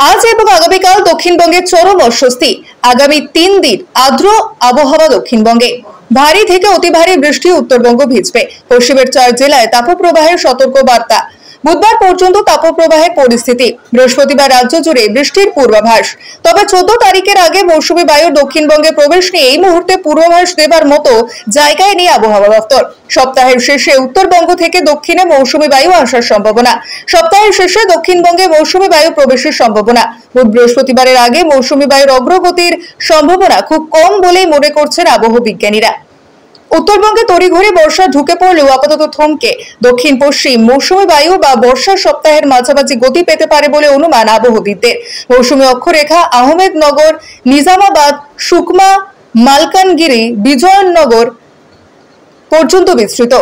আজ এবং আগামীকাল দক্ষিণবঙ্গে চরম অস্বস্তি। আগামী 3 দিন আর্দ্র আবহাওয়া দক্ষিণবঙ্গে। ভারী থেকে অতি ভারী বৃষ্টি, উত্তরবঙ্গ ভিজবে। পশ্চিমের 4 জেলায় তাপপ্রবাহের সতর্ক বার্তা। বুধবার পর্যন্ত তাপপ্রবাহের পরিস্থিতি। বৃহস্পতিবার রাজ্য জুড়ে বৃষ্টির পূর্বাভাস। তবে 14 তারিখের আগে মৌসুমী বায়ুর দক্ষিণবঙ্গে প্রবেশ নিয়ে এই মুহূর্তে পূর্বাভাস দেবার মতো জায়গায় নেই আবহাওয়া দপ্তর। সপ্তাহের শেষে উত্তরবঙ্গ থেকে দক্ষিণে মৌসুমী বায়ু আসার সম্ভাবনা। সপ্তাহের শেষে দক্ষিণবঙ্গে মৌসুমী বায়ু প্রবেশের সম্ভাবনা। বুধ বৃহস্পতিবারের আগে মৌসুমী বায়ুর অগ্রগতির সম্ভাবনা খুব কম বলেই মনে করছেন আবহাওয়া বিজ্ঞানীরা। উত্তরবঙ্গে তড়িঘড়ি বর্ষা ঢুকে পড়লেও আপাতত থমকে। দক্ষিণ পশ্চিম মৌসুমী বায়ু বা বর্ষা সপ্তাহের মাঝামাঝি গতি পেতে পারে বলে অনুমান আবহবিদদের। মৌসুমী অক্ষরেখা আহমেদনগর, নিজামাবাদ, সুকমা, মালকানগিরি, বিজয়নগর পর্যন্ত বিস্তৃত।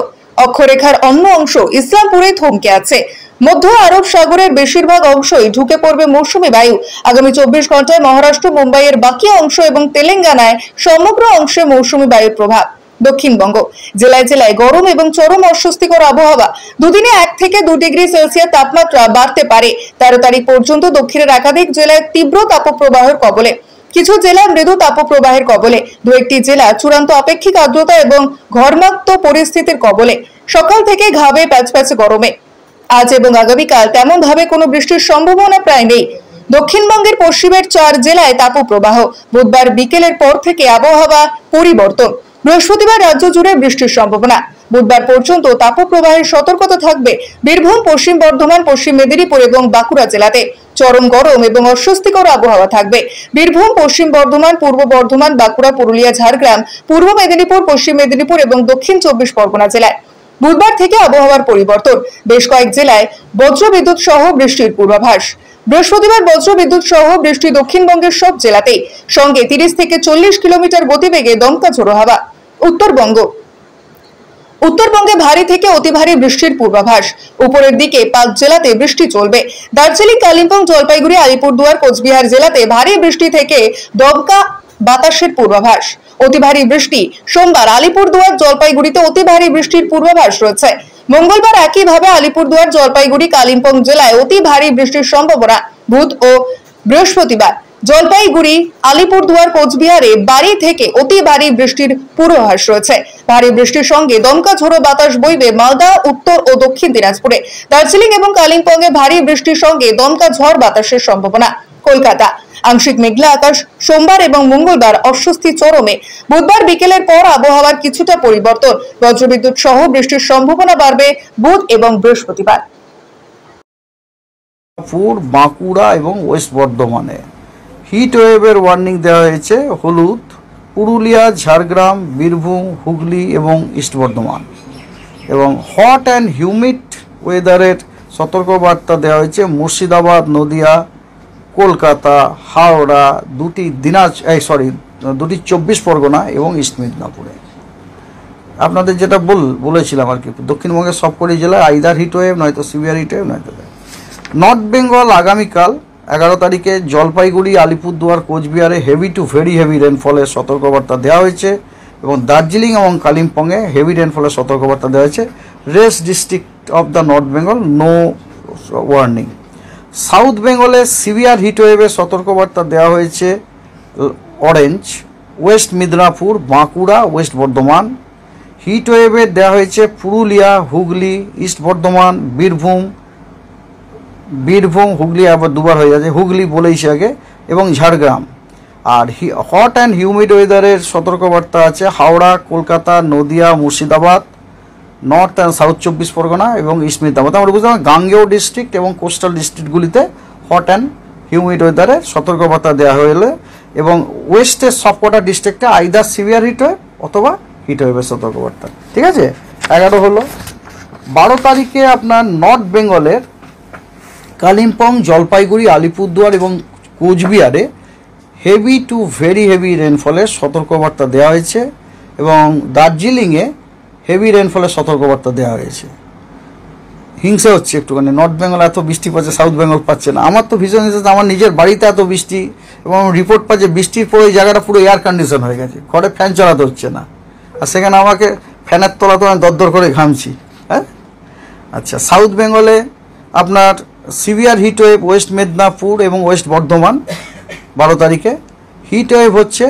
অক্ষরেখার অন্য অংশ ইসলামপুরে থমকে আছে। মধ্য আরব সাগরের বেশিরভাগ অংশই ঢুকে পড়বে মৌসুমী বায়ু। আগামী 24 ঘন্টায় মহারাষ্ট্র, মুম্বাইয়ের বাকি অংশ এবং তেলেঙ্গানায় সমগ্র অংশে মৌসুমী বায়ুর প্রভাব। দক্ষিণবঙ্গ জেলায় জেলায় গরম এবং চরম অস্বস্তিকর আবহাওয়া। দুদিনে 1 থেকে 2 ডিগ্রি সেলসিয়াস তাপমাত্রা বাড়তে পারে। 13 তারিখ পর্যন্ত দক্ষিণের একাধিক জেলায় তীব্র তাপপ্রবাহের কবলে। কিছু জেলা মৃদু তাপপ্রবাহের কবলে। 2-1টি জেলা চূড়ান্ত আপেক্ষিক আর্দ্রতা এবং ঘর্মাক্ত পরিস্থিতির কবলে। সকাল থেকে ঘামে প্যাচপ্যাচে গরমে। আজ এবং আগামীকাল তেমন ভাবে কোনো বৃষ্টির সম্ভাবনা প্রায় নেই। দক্ষিণবঙ্গের পশ্চিমের 4 জেলায় তাপপ্রবাহ। বুধবার বিকেলের পর থেকে আবহাওয়া পরিবর্তন। বৃহস্পতিবার রাজ্য জুড়ে বৃষ্টির সম্ভাবনা। বুধবার পর্যন্ত তাপপ্রবাহের সতর্কতা থাকবে বীরভূম, পশ্চিম বর্ধমান, পশ্চিম মেদিনীপুর এবং বাঁকুড়া জেলাতে। চরম গরম এবং অস্বস্তিকর আবহাওয়া থাকবে বীরভূম, পশ্চিম বর্ধমান, পূর্ব বর্ধমান, বাঁকুড়া, পুরুলিয়া, ঝাড়গ্রাম, পূর্ব মেদিনীপুর, পশ্চিম মেদিনীপুর এবং দক্ষিণ 24 পরগনা জেলায়। বুধবার থেকে আবহাওয়ার পরিবর্তন। বেশ কয়েক জেলায় বজ্রবিদ্যুৎ সহ বৃষ্টির পূর্বাভাস। বৃহস্পতিবার বজ্রবিদ্যুৎ সহ বৃষ্টি দক্ষিণবঙ্গের সব জেলাতেই। সঙ্গে 30 থেকে 40 কিলোমিটার গতিবেগে দমকা ঝোড়ো হাওয়া। উত্তরবঙ্গে ভারী থেকে অতি ভারী বৃষ্টির পূর্বাভাস। উপরের দিকে 5 জেলাতে বৃষ্টি চলবে। দার্জিলিং, কালিম্পং, জলপাইগুড়ি, আলিপুরদুয়ার, কোচবিহার জেলাতে ভারী বৃষ্টি থেকে দমকা বাতাসের পূর্বাভাস। অতি ভারী বৃষ্টি সোমবার আলিপুরদুয়ার, জলপাইগুড়িতে অতি ভারী বৃষ্টির পূর্বাভাস রয়েছে। মঙ্গলবার একইভাবে আলিপুরদুয়ার, জলপাইগুড়ি, কালিম্পং জেলায় অতি ভারী বৃষ্টির সম্ভাবনা। বুধ ও বৃহস্পতিবার জলপাইগুড়ি, আলিপুরদুয়ার, কোচবিহারে ভারী থেকে অতি ভারী বৃষ্টির পূর্বাভাস রয়েছে। ভারী বৃষ্টির সঙ্গে দমকা ঝোড়ো বাতাস বইবে মালদা, উত্তর ও দক্ষিণ দিনাজপুরে। দার্জিলিং এবং কালিম্পংয়ে ভারী বৃষ্টির সঙ্গে দমকা ঝড় বাতাসের সম্ভাবনা। কলকাতা আংশিক মেঘলা আকাশ। সোমবার এবং মঙ্গলবার অস্বস্তি চরমে। বুধবার বিকেলের পর আবহাওয়ার কিছুটা পরিবর্তন। বজ্রবিদ্যুৎ সহ বৃষ্টির সম্ভাবনা বাড়বে বুধ এবং বৃহস্পতিবার। বাঁকুড়া এবং ওয়েস্ট বর্ধমানে হিট ওয়েভের ওয়ার্নিং দেওয়া হয়েছে হলুদ। পুরুলিয়া, ঝাড়গ্রাম, বীরভূম, হুগলি এবং ইস্ট বর্ধমান। এবং হট অ্যান্ড হিউমিড ওয়েদারের সতর্কবার্তা দেওয়া হয়েছে মুর্শিদাবাদ, নদিয়া, কলকাতা, হাওড়া, দুটি 24 পরগনা এবং ইস্ট মেদিনীপুরে। আপনাদের যেটা বলেছিলাম আর কি, দক্ষিণবঙ্গের সবকটি জেলায় আইদার হিট ওয়েভ, নয়তো সিভিয়ার হিট ওয়েভ, নয়তো। নর্থ বেঙ্গল আগামীকাল 11 তারিখে জলপাইগুড়ি, আলিপুরদুয়ার, কোচবিহারে হেভি টু ভেরি হেভি রেনফলের সতর্কবার্তা দেওয়া হয়েছে। এবং দার্জিলিং এবং কালিম্পংয়ে হেভি রেনফলের সতর্কবার্তা দেওয়া হয়েছে। Rest district of the north Bengal no warning. South বেঙ্গলে সিভিয়ার হিট ওয়েভের সতর্কবার্তা দেওয়া হয়েছে orange. West Medinipur, Bankura, west Bardhaman. Heat ওয়েভের দেওয়া হয়েছে পুরুলিয়া, হুগলি, ইস্ট বর্ধমান, বীরভূম, হুগলি আবার দুবার হয়ে যাচ্ছে, হুগলি বলেইছে আগে, এবং ঝাড়গ্রাম। আর হট অ্যান্ড হিউমিড ওয়েদারের সতর্কবার্তা আছে Howrah, Kolkata, Nadia, Murshidabad, north and south 24 Pargana এবং ইস্ট মেদিনীপুর। আমরা বুঝলাম গাঙ্গেয় ডিস্ট্রিক্ট এবং কোস্টাল ডিস্ট্রিক্টগুলিতে হট অ্যান্ড হিউমিড ওয়েদারের সতর্কবার্তা দেওয়া হলে, এবং ওয়েস্টের সবকটা ডিস্ট্রিক্টে আইদার সিভিয়ার হিট ওয়েভ অথবা হিট ওয়েভের সতর্কবার্তা। ঠিক আছে, 11 হলো। 12 তারিখে আপনার নর্থ বেঙ্গলের কালিম্পং, জলপাইগুড়ি, আলিপুরদুয়ার এবং কোচবিহারে হেভি টু ভেরি হেভি রেনফলের সতর্কবার্তা দেওয়া হয়েছে। এবং দার্জিলিংয়ে হেভি রেনফলের সতর্কবার্তা দেওয়া হয়েছে। হিংসে হচ্ছে একটুখানি, নর্থ বেঙ্গল এত বৃষ্টি পাচ্ছে, সাউথ বেঙ্গল পাচ্ছে না। আমার তো ভীষণ হিংসে, আমার নিজের বাড়িতে এত বৃষ্টি, এবং রিপোর্ট পাচ্ছে বৃষ্টির পরে ওই জায়গাটা পুরো এয়ার কন্ডিশন হয়ে গেছে, ঘরে ফ্যান চালাতে হচ্ছে না। আর সেখানে আমাকে ফ্যানের তলাতে আমি দরদর করে ঘামছি। হ্যাঁ, আচ্ছা। সাউথ বেঙ্গলে আপনার severe heat wave West Medinipur এবং ওয়েস্ট বর্ধমান 12 তারিখে। হিট ওয়েভ হচ্ছে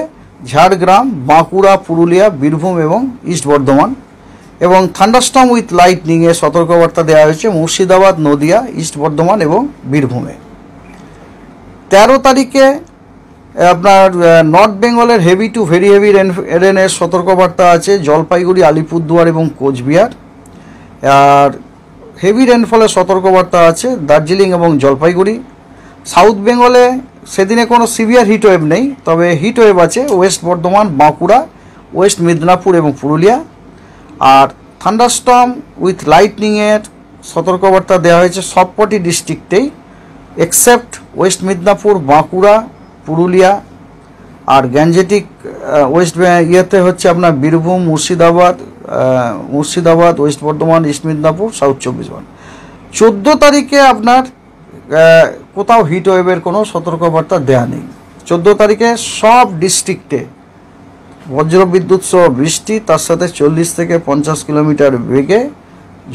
ঝাড়গ্রাম, বাঁকুড়া, পুরুলিয়া, বীরভূম এবং ইস্ট বর্ধমান। এবং থান্ডারস্টর্ম উইথ লাইটনিংয়ের সতর্কবার্তা দেওয়া হয়েছে মুর্শিদাবাদ, নদিয়া, ইস্ট বর্ধমান এবং বীরভূমে। 13 তারিখে আপনার নর্থ বেঙ্গলের হেভি টু ভেরি হেভি রেনের সতর্কবার্তা আছে জলপাইগুড়ি, আলিপুরদুয়ার এবং কোচবিহার। আর হেভি রেনফলের সতর্কবার্তা আছে দার্জিলিং এবং জলপাইগুড়ি। সাউথ বেঙ্গলে সেদিনে কোনো সিভিয়ার হিট ওয়েভ নেই, তবে হিট ওয়েভ আছে ওয়েস্ট বর্ধমান, বাঁকুড়া, ওয়েস্ট মেদিনীপুর এবং পুরুলিয়া। আর থান্ডারস্টর্ম উইথ লাইটনিংয়ের সতর্কবার্তা দেওয়া হয়েছে সবকটি ডিস্ট্রিক্টেই এক্সেপ্ট ওয়েস্ট মেদিনীপুর, বাঁকুড়া, পুরুলিয়া। আর গ্যাঞ্জেটিক ওয়েস্ট ইয়েতে হচ্ছে আপনার Birbhum, Murshidabad, West Bardhaman, east Medinipur, south 24 Pargana. 14 তারিখে আপনার কোথাও হিট ওয়েভের কোনো সতর্কবার্তা দেওয়া নেই। 14 তারিখে সব ডিস্ট্রিক্টে বজ্রবিদ্যুৎ সহ বৃষ্টি, তার সাথে 40 থেকে 50 কিলোমিটার বেগে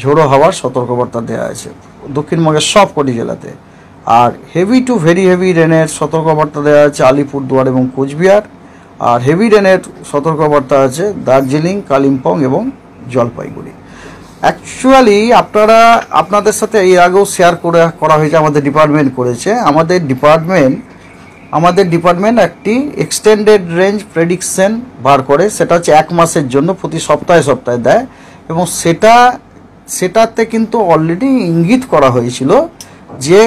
ঝোড়ো হাওয়ার সতর্কবার্তা দেওয়া আছে দক্ষিণবঙ্গের সব কটি জেলাতে। আর হেভি টু ভেরি হেভি রেনের সতর্কবার্তা দেওয়া আছে আলিপুরদুয়ার এবং কোচবিহার। আর হেভি রেনের সতর্কবার্তা আছে দার্জিলিং, কালিম্পং এবং জলপাইগুড়ি। অ্যাকচুয়ালি আপনাদের সাথে এর আগেও শেয়ার করা হয়েছে, আমাদের ডিপার্টমেন্ট করেছে। আমাদের ডিপার্টমেন্ট একটি এক্সটেন্ডেড রেঞ্জ প্রেডিকশন বার করে, সেটা হচ্ছে 1 মাসের জন্য, প্রতি সপ্তাহে দেয়। এবং সেটাতে কিন্তু অলরেডি ইঙ্গিত করা হয়েছিল যে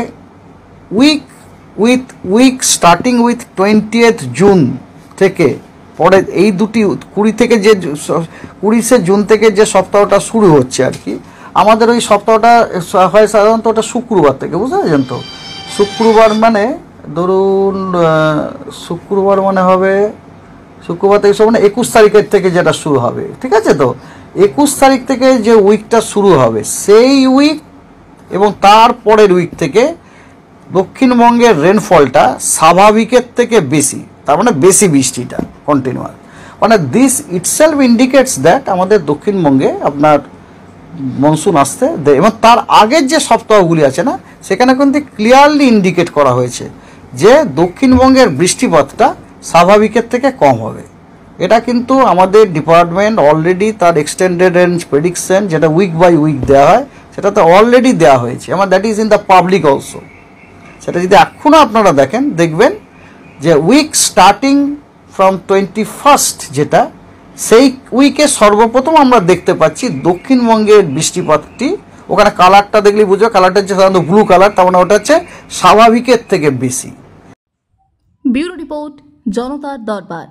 week starting with 20th June থেকে পরে এই দুটি 20শে জুন থেকে যে সপ্তাহটা শুরু হচ্ছে আর কি, আমাদের ওই সপ্তাহটা হয় সাধারণত ওটা শুক্রবার থেকে, বুঝতে পারছেন তো? শুক্রবার মানে ধরুন শুক্রবার থেকে সব মানে 21 তারিখের থেকে যেটা শুরু হবে, ঠিক আছে তো? 21 তারিখ থেকে যে উইকটা শুরু হবে সেই উইক এবং তার পরের উইক থেকে দক্ষিণবঙ্গের রেনফলটা স্বাভাবিকের থেকে বেশি, তার মানে বেশি বৃষ্টিটা কন্টিনিউয়াস। মানে দিস ইটসেলফ ইন্ডিকেটস দ্যাট আমাদের দক্ষিণবঙ্গে আপনার মনসুন আসতে দেয়। এবং তার আগের যে সপ্তাহগুলি আছে না, সেখানে কিন্তু ক্লিয়ারলি ইন্ডিকেট করা হয়েছে যে দক্ষিণবঙ্গের বৃষ্টিপাতটা স্বাভাবিকের থেকে কম হবে। এটা কিন্তু আমাদের ডিপার্টমেন্ট অলরেডি তার এক্সটেন্ডেড রেঞ্জ প্রেডিকশন, যেটা উইক বাই উইক দেওয়া হয়, সেটাতে অলরেডি দেওয়া হয়েছে। আমার that is in the public also. সেটা যদি এখনও আপনারা দেখবেন যে উইক স্টার্টিং ফ্রম 21st, যেটা সেই উইকে সর্বপ্রথম আমরা দেখতে পাচ্ছি দক্ষিণবঙ্গের বৃষ্টিপাতটি। ওখানে কালারটা দেখলেই বুঝবে, কালারটা হচ্ছে সাধারণত ব্লু কালার, তার মানে ওটা হচ্ছে স্বাভাবিকের থেকে বেশি। ব্যুরো রিপোর্ট, জনতার দরবার।